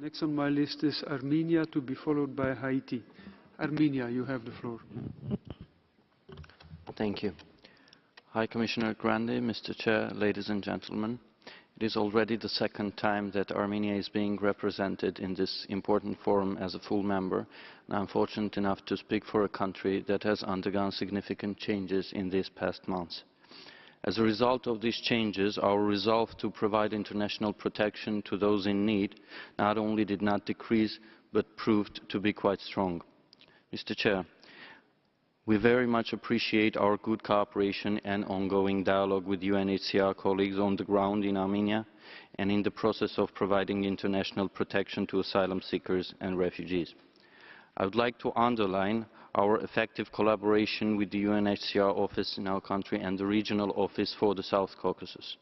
Next on my list is Armenia, to be followed by Haiti. Armenia, you have the floor. Thank you. High Commissioner Grande, Mr. Chair, ladies and gentlemen. It is already the second time that Armenia is being represented in this important forum as a full member, and I'm fortunate enough to speak for a country that has undergone significant changes in these past months. As a result of these changes, our resolve to provide international protection to those in need not only did not decrease, but proved to be quite strong. Mr. Chair, we very much appreciate our good cooperation and ongoing dialogue with UNHCR colleagues on the ground in Armenia and in the process of providing international protection to asylum seekers and refugees. I would like to underline our effective collaboration with the UNHCR office in our country and the regional office for the South Caucasus.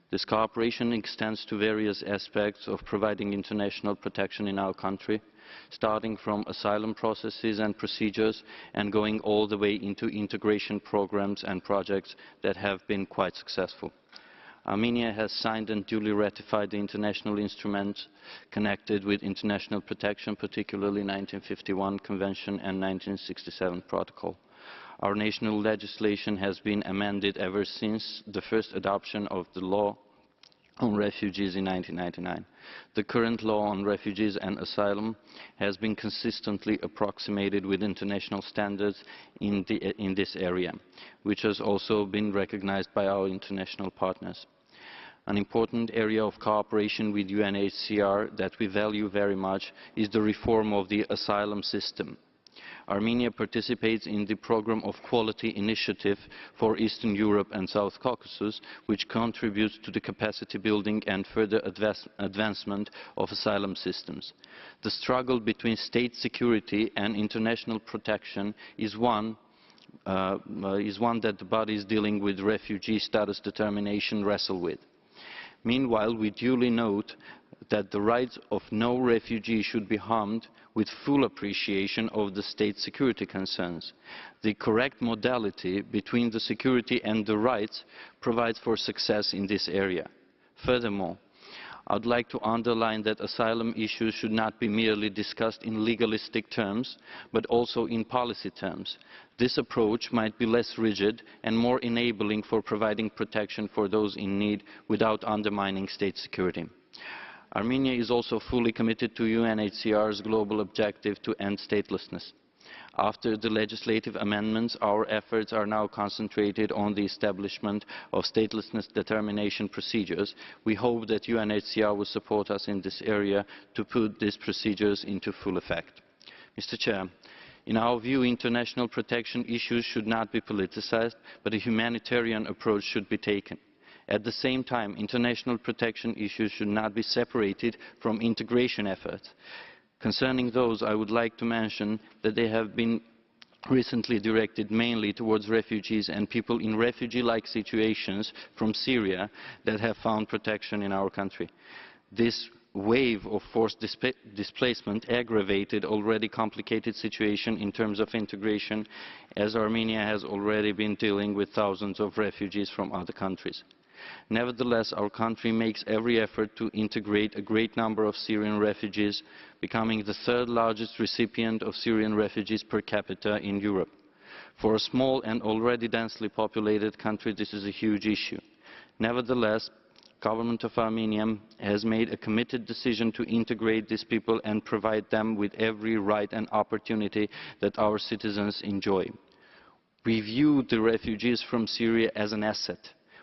This cooperation extends to various aspects of providing international protection in our country, starting from asylum processes and procedures and going all the way into integration programs and projects that have been quite successful. Armenia has signed and duly ratified the international instruments connected with international protection, particularly 1951 Convention and 1967 Protocol. Our national legislation has been amended ever since the first adoption of the law on refugees in 1999. The current law on refugees and asylum has been consistently approximated with international standards in this area, which has also been recognized by our international partners. An important area of cooperation with UNHCR that we value very much is the reform of the asylum system. Armenia participates in the Program of Quality Initiative for Eastern Europe and South Caucasus, which contributes to the capacity building and further advancement of asylum systems. The struggle between state security and international protection is one that the bodies dealing with refugee status determination wrestle with. Meanwhile, we duly note that the rights of no refugee should be harmed with full appreciation of the state security concerns. The correct modality between the security and the rights provides for success in this area. Furthermore, I would like to underline that asylum issues should not be merely discussed in legalistic terms, but also in policy terms. This approach might be less rigid and more enabling for providing protection for those in need without undermining state security. Armenia is also fully committed to UNHCR's global objective to end statelessness. After the legislative amendments, our efforts are now concentrated on the establishment of statelessness determination procedures. We hope that UNHCR will support us in this area to put these procedures into full effect. Mr. Chair, in our view, international protection issues should not be politicized, but a humanitarian approach should be taken. At the same time, international protection issues should not be separated from integration efforts. Concerning those, I would like to mention that they have been recently directed mainly towards refugees and people in refugee-like situations from Syria that have found protection in our country. This wave of forced displacement aggravated already complicated situation in terms of integration, as Armenia has already been dealing with thousands of refugees from other countries. Nevertheless, our country makes every effort to integrate a great number of Syrian refugees, becoming the third largest recipient of Syrian refugees per capita in Europe. For a small and already densely populated country, this is a huge issue. Nevertheless, the government of Armenia has made a committed decision to integrate these people and provide them with every right and opportunity that our citizens enjoy. We view the refugees from Syria as an asset.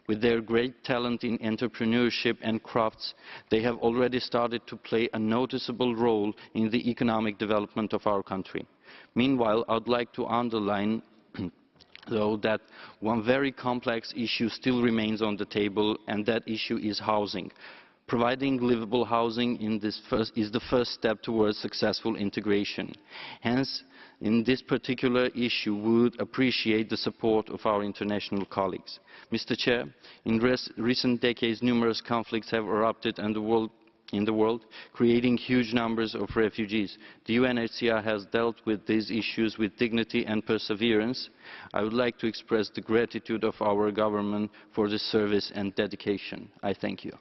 With their great talent in entrepreneurship and crafts, they have already started to play a noticeable role in the economic development of our country. Meanwhile, I would like to underline, though, that one very complex issue still remains on the table, and that issue is housing. Providing livable housing is the first step towards successful integration. Hence, in this particular issue, we would appreciate the support of our international colleagues. Mr. Chair, in recent decades, numerous conflicts have erupted in the world, creating huge numbers of refugees. The UNHCR has dealt with these issues with dignity and perseverance. I would like to express the gratitude of our government for this service and dedication. I thank you.